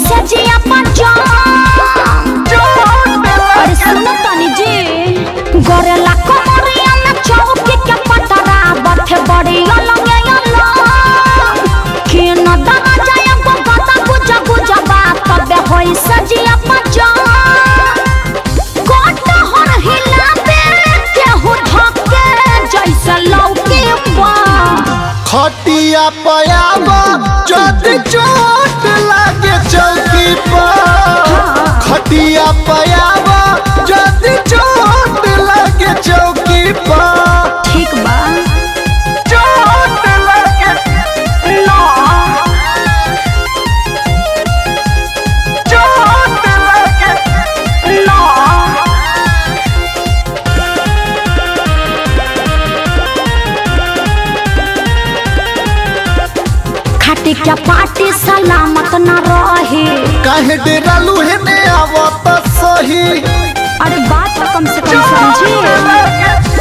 सजिया पंजा अरे सुनो तनी जी गोरेला कमरिया में चौकी के पटरा बथे बड़ी अलग के न दमा जाए गो गता गुजा गुजा बात तबे होई सजिया पंजा कोट हर हिला पे केहू धक्के जैसे लौके बा खटिया पयावा जद चोट लागे चौकी पर खटिया पयावा जद चोट लागे चौकी पर ठीक बा चोट लागे ना चोट लागे ना खाटी क्या पार्टी सलामत न रही काहे डेरालू है ने आवत सही अरे बात तो कम से कम समझिए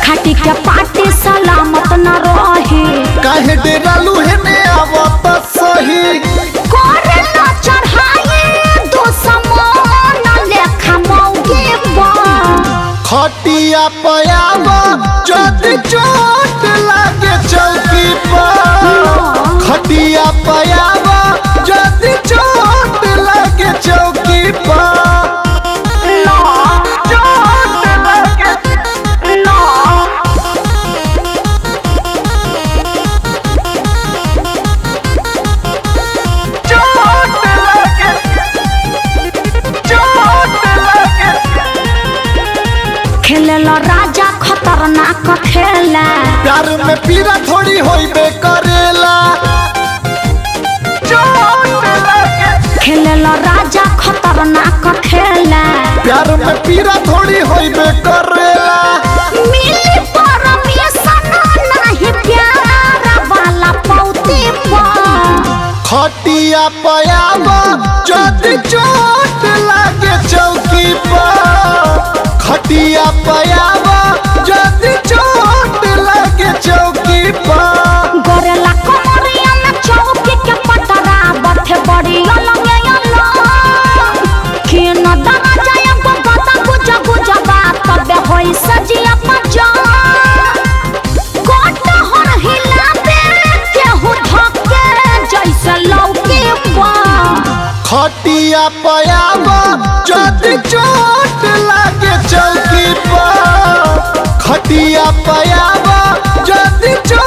खाटी क्या पार्टी सलामत न रही काहे डेरालू है ने आवत सही करे न चढ़ाए दो समान लेखा मौके बा खटिया पयावा जद चोट लागे चौकी पर खटिया पयावा जद चोट लागे चौकी पर चोट लागे चोट लागे चोट लागे खेलेला राजा खतरनाक खेला प्यार में पीरा थोड़ी होइबे करेला खेलेला राजा खतरनाक खेला प्यार में पीरा थोड़ी होइबे करेला मिली परमिशन नहीं प्यार वाला पौती पर खटिया पयावा जद चोट लागे चौकी पर खटिया पयावा जद चोट लागे चौकी पर गोरेला कमरिया में चौकी के पटरा बथे बड़ी अलग के न दमा जाए गो गता गुजा गुजा बात तबे होई सजिया पंजा कोट हर हिला पे केहू धक्के जैसे लौके बा खटिया पयावा जद चोट लागे चौकी पर खटिया पयावा जद चोट